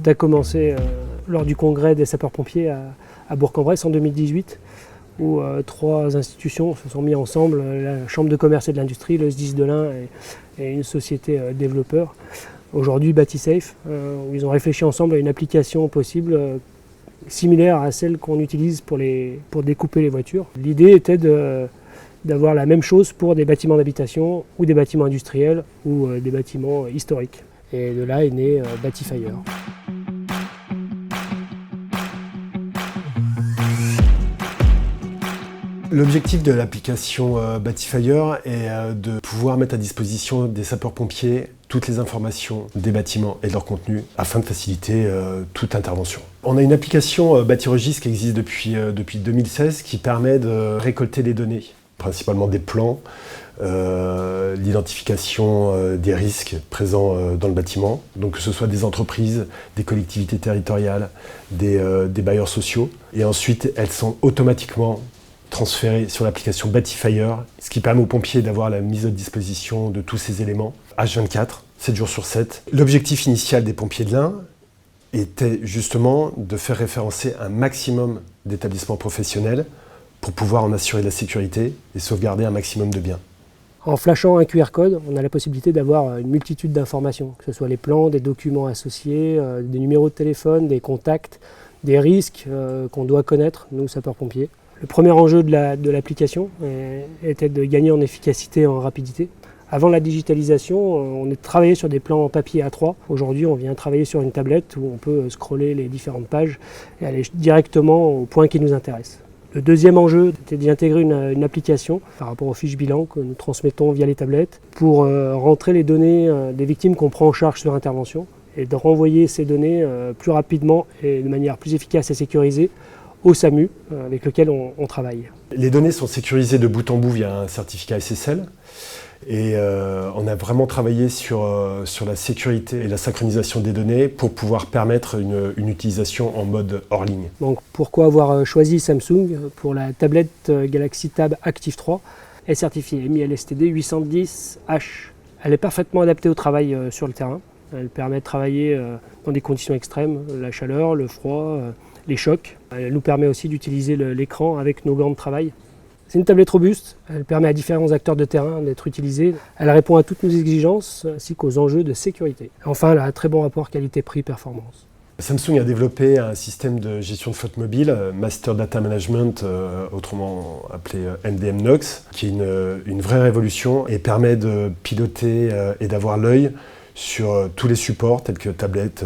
a commencé lors du congrès des sapeurs-pompiers à Bourg-en-Bresse en 2018, où 3 institutions se sont mis ensemble, la Chambre de commerce et de l'industrie, le SDIS de l'Ain et une société développeur. Aujourd'hui Batisafe, où ils ont réfléchi ensemble à une application possible similaire à celle qu'on utilise pour découper les voitures. L'idée était d'avoir la même chose pour des bâtiments d'habitation ou des bâtiments industriels ou des bâtiments historiques. Et de là est né Batifire. L'objectif de l'application Batifire est de pouvoir mettre à disposition des sapeurs-pompiers toutes les informations des bâtiments et de leur contenu afin de faciliter toute intervention. On a une application Batiregis qui existe depuis 2016 qui permet de récolter des données, principalement des plans, l'identification des risques présents dans le bâtiment, donc que ce soit des entreprises, des collectivités territoriales, des bailleurs sociaux. Et ensuite, elles sont automatiquement transférées sur l'application Batifire, ce qui permet aux pompiers d'avoir la mise à disposition de tous ces éléments, H24, 7 jours sur 7. L'objectif initial des pompiers de l'Ain était justement de faire référencer un maximum d'établissements professionnels pour pouvoir en assurer la sécurité et sauvegarder un maximum de biens. En flashant un QR code, on a la possibilité d'avoir une multitude d'informations, que ce soit les plans, des documents associés, des numéros de téléphone, des contacts, des risques qu'on doit connaître, nous sapeurs-pompiers. Le premier enjeu de l'application était de gagner en efficacité et en rapidité. Avant la digitalisation, on travaillait sur des plans en papier A3. Aujourd'hui, on vient travailler sur une tablette où on peut scroller les différentes pages et aller directement au point qui nous intéresse. Le deuxième enjeu était d'y intégrer une application par rapport aux fiches bilan que nous transmettons via les tablettes pour rentrer les données des victimes qu'on prend en charge sur intervention et de renvoyer ces données plus rapidement et de manière plus efficace et sécurisée au SAMU avec lequel on travaille. Les données sont sécurisées de bout en bout via un certificat SSL et on a vraiment travaillé sur la sécurité et la synchronisation des données pour pouvoir permettre une utilisation en mode hors ligne. Donc pourquoi avoir choisi Samsung pour la tablette Galaxy Tab Active 3 est certifiée MILSTD 810H. Elle est parfaitement adaptée au travail sur le terrain. Elle permet de travailler dans des conditions extrêmes, la chaleur, le froid, les chocs. Elle nous permet aussi d'utiliser l'écran avec nos gants de travail. C'est une tablette robuste, elle permet à différents acteurs de terrain d'être utilisée. Elle répond à toutes nos exigences ainsi qu'aux enjeux de sécurité. Enfin, elle a un très bon rapport qualité-prix-performance. Samsung a développé un système de gestion de flotte mobile, Master Data Management, autrement appelé MDM NOx, qui est une vraie révolution et permet de piloter et d'avoir l'œil sur tous les supports tels que tablettes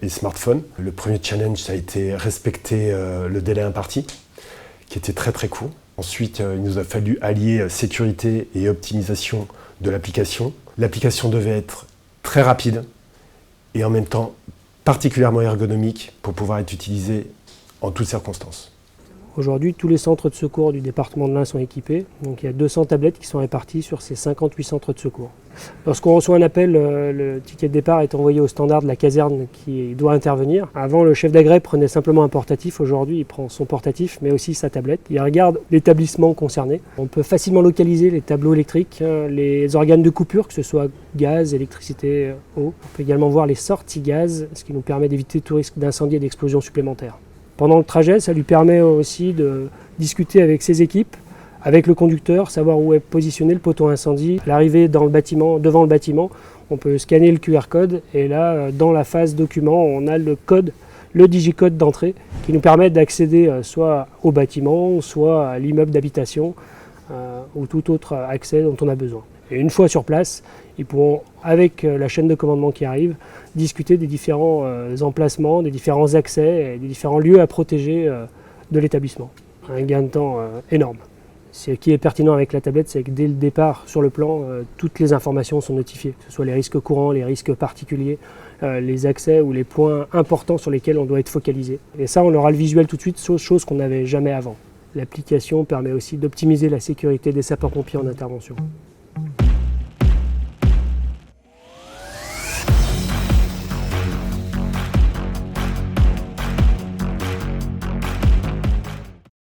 et smartphones. Le premier challenge, ça a été respecter le délai imparti, qui était très très court. Ensuite, il nous a fallu allier sécurité et optimisation de l'application. L'application devait être très rapide et en même temps particulièrement ergonomique pour pouvoir être utilisée en toutes circonstances. Aujourd'hui, tous les centres de secours du département de l'Ain sont équipés. Donc il y a 200 tablettes qui sont réparties sur ces 58 centres de secours. Lorsqu'on reçoit un appel, le ticket de départ est envoyé au standard de la caserne qui doit intervenir. Avant, le chef d'agrès prenait simplement un portatif. Aujourd'hui, il prend son portatif, mais aussi sa tablette. Il regarde l'établissement concerné. On peut facilement localiser les tableaux électriques, les organes de coupure, que ce soit gaz, électricité, eau. On peut également voir les sorties gaz, ce qui nous permet d'éviter tout risque d'incendie et d'explosion supplémentaire. Pendant le trajet, ça lui permet aussi de discuter avec ses équipes, avec le conducteur, savoir où est positionné le poteau incendie. À l'arrivée devant le bâtiment, on peut scanner le QR code et là, dans la phase document, on a le code, le digicode d'entrée qui nous permet d'accéder soit au bâtiment, soit à l'immeuble d'habitation ou tout autre accès dont on a besoin. Et une fois sur place, ils pourront, avec la chaîne de commandement qui arrive, discuter des différents emplacements, des différents accès et des différents lieux à protéger de l'établissement. Un gain de temps énorme. Ce qui est pertinent avec la tablette, c'est que dès le départ sur le plan, toutes les informations sont notifiées, que ce soit les risques courants, les risques particuliers, les accès ou les points importants sur lesquels on doit être focalisé. Et ça, on aura le visuel tout de suite, chose qu'on n'avait jamais avant. L'application permet aussi d'optimiser la sécurité des sapeurs-pompiers en intervention.